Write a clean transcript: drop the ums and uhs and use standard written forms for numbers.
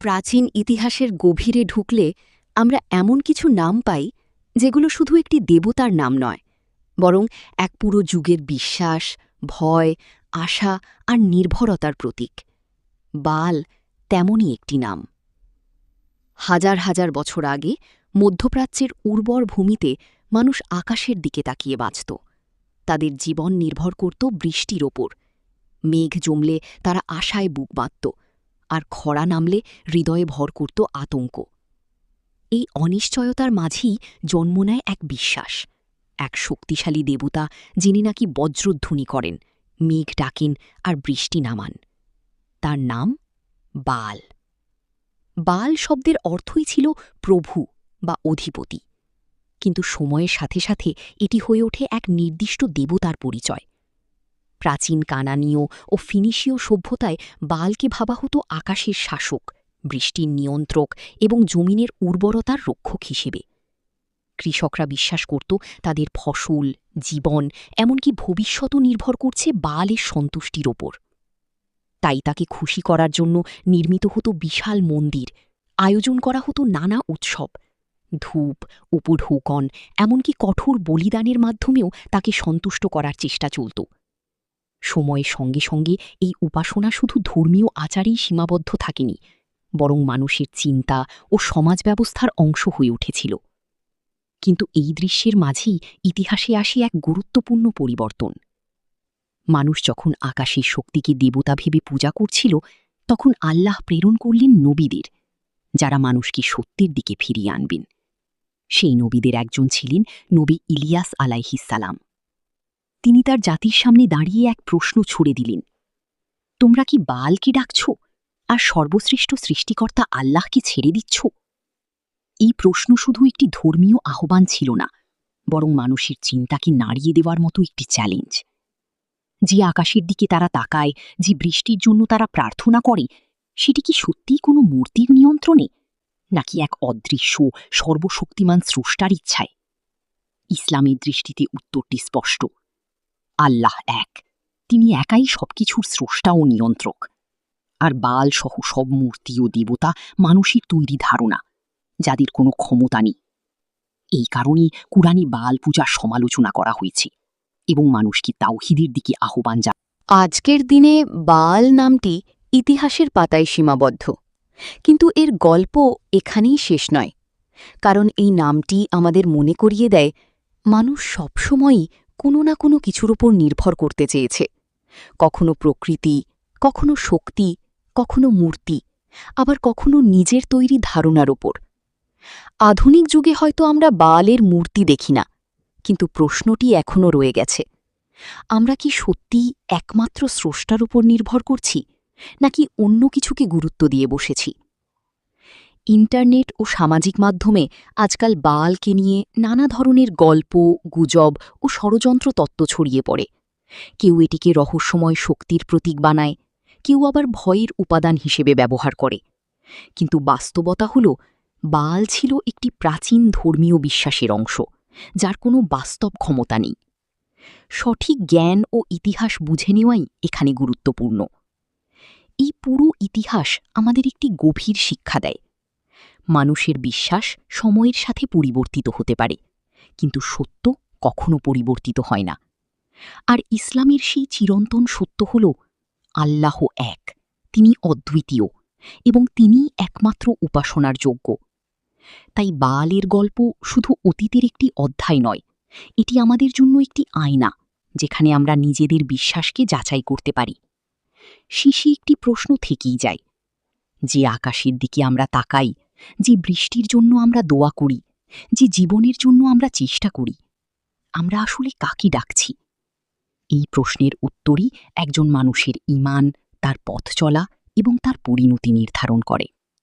প্রাচীন ইতিহাসের গভীরে ঢুকলে আমরা এমন কিছু নাম পাই যেগুলো শুধু একটি দেবতার নাম নয়, বরং এক পুরো যুগের বিশ্বাস, ভয়, আশা আর নির্ভরতার প্রতীক। বাল তেমনই একটি নাম। হাজার হাজার বছর আগে মধ্যপ্রাচ্যের উর্বর ভূমিতে মানুষ আকাশের দিকে তাকিয়ে বাঁচত। তাদের জীবন নির্ভর করত বৃষ্টির ওপর। মেঘ জমলে তারা আশায় বুক বাঁধত, আর খরা নামলে হৃদয়ে ভর করত আতঙ্ক। এই অনিশ্চয়তার মাঝেই জন্ম নেয় এক বিশ্বাস, এক শক্তিশালী দেবতা যিনি নাকি বজ্রধ্বনি করেন, মেঘ ডাকেন আর বৃষ্টি নামান। তার নাম বাল। বাল শব্দের অর্থই ছিল প্রভু বা অধিপতি, কিন্তু সময়ের সাথে সাথে এটি হয়ে ওঠে এক নির্দিষ্ট দেবতার পরিচয়। প্রাচীন কানানীয় ও ফিনিশীয় সভ্যতায় বালকে ভাবা হতো আকাশের শাসক, বৃষ্টির নিয়ন্ত্রক এবং জমিনের উর্বরতার রক্ষক হিসেবে। কৃষকরা বিশ্বাস করত তাদের ফসল, জীবন, এমনকি ভবিষ্যতও নির্ভর করছে বালের সন্তুষ্টির ওপর। তাই তাকে খুশি করার জন্য নির্মিত হতো বিশাল মন্দির, আয়োজন করা হতো নানা উৎসব। ধূপ, উপঢৌকন, এমনকি কঠোর বলিদানের মাধ্যমেও তাকে সন্তুষ্ট করার চেষ্টা চলত। সময়ের সঙ্গে সঙ্গে এই উপাসনা শুধু ধর্মীয় আচারেই সীমাবদ্ধ থাকেনি, বরং মানুষের চিন্তা ও সমাজ ব্যবস্থার অংশ হয়ে উঠেছিল। কিন্তু এই দৃশ্যের মাঝেই ইতিহাসে আসে এক গুরুত্বপূর্ণ পরিবর্তন। মানুষ যখন আকাশের শক্তিকে দেবতা ভেবে পূজা করছিল, তখন আল্লাহ প্রেরণ করলেন নবীদের, যারা মানুষকে সত্যের দিকে ফিরিয়ে আনবেন। সেই নবীদের একজন ছিলেন নবী ইলিয়াস আলাইহিসসালাম। তিনি তার জাতির সামনে দাঁড়িয়ে এক প্রশ্ন ছুড়ে দিলেন, তোমরা কি বালকে ডাকছ আর সর্বশ্রেষ্ঠ সৃষ্টিকর্তা আল্লাহকে ছেড়ে দিচ্ছ? এই প্রশ্ন শুধু একটি ধর্মীয় আহ্বান ছিল না, বরং মানুষের চিন্তাকে নাড়িয়ে দেওয়ার মতো একটি চ্যালেঞ্জ। যে আকাশের দিকে তারা তাকায়, যে বৃষ্টির জন্য তারা প্রার্থনা করে, সেটি কি সত্যিই কোনো মূর্তির নিয়ন্ত্রণে, নাকি এক অদৃশ্য সর্বশক্তিমান স্রষ্টার ইচ্ছায়? ইসলামের দৃষ্টিতে উত্তরটি স্পষ্ট। আল্লাহ এক, তিনি একাই সবকিছুর স্রষ্টা ও নিয়ন্ত্রক। আর বাল সহ সব মূর্তি ও দেবতা মানুষের তৈরি ধারণা, যাদের কোনো ক্ষমতা নেই। এই কারণেই কুরআনে বাল পূজার সমালোচনা করা হয়েছে এবং মানুষকে তাওহীদের দিকে আহ্বান জানায়। আজকের দিনে বাল নামটি ইতিহাসের পাতায় সীমাবদ্ধ, কিন্তু এর গল্প এখানেই শেষ নয়। কারণ এই নামটি আমাদের মনে করিয়ে দেয়, মানুষ সবসময়ই কোনো না কোনো কিছুর ওপর নির্ভর করতে চেয়েছে। কখনো প্রকৃতি, কখনো শক্তি, কখনো মূর্তি, আবার কখনো নিজের তৈরি ধারণার ওপর। আধুনিক যুগে হয়তো আমরা বালের মূর্তি দেখি না, কিন্তু প্রশ্নটি এখনও রয়ে গেছে, আমরা কি সত্যিই একমাত্র স্রষ্টার উপর নির্ভর করছি, নাকি অন্য কিছুকে গুরুত্ব দিয়ে বসেছি? ইন্টারনেট ও সামাজিক মাধ্যমে আজকাল বালকে নিয়ে নানা ধরনের গল্প, গুজব ও ষড়যন্ত্র তত্ত্ব ছড়িয়ে পড়ে। কেউ এটিকে রহস্যময় শক্তির প্রতীক বানায়, কেউ আবার ভয়ের উপাদান হিসেবে ব্যবহার করে। কিন্তু বাস্তবতা হল, বাল ছিল একটি প্রাচীন ধর্মীয় বিশ্বাসের অংশ, যার কোনো বাস্তব ক্ষমতা নেই। সঠিক জ্ঞান ও ইতিহাস বুঝে নেওয়াই এখানে গুরুত্বপূর্ণ। এই পুরো ইতিহাস আমাদের একটি গভীর শিক্ষা দেয়। মানুষের বিশ্বাস সময়ের সাথে পরিবর্তিত হতে পারে, কিন্তু সত্য কখনো পরিবর্তিত হয় না। আর ইসলামের সেই চিরন্তন সত্য হল, আল্লাহ এক, তিনি অদ্বিতীয় এবং তিনিই একমাত্র উপাসনার যোগ্য। তাই বালের গল্প শুধু অতীতের একটি অধ্যায় নয়, এটি আমাদের জন্য একটি আয়না, যেখানে আমরা নিজেদের বিশ্বাসকে যাচাই করতে পারি। শেষে একটি প্রশ্ন থেকেই যায়, যে আকাশের দিকে আমরা তাকাই, যে বৃষ্টির জন্য আমরা দোয়া করি, যে জীবনের জন্য আমরা চেষ্টা করি, আমরা আসলে কাকে ডাকছি? এই প্রশ্নের উত্তরই একজন মানুষের ঈমান, তার পথ চলা এবং তার পরিণতি নির্ধারণ করে।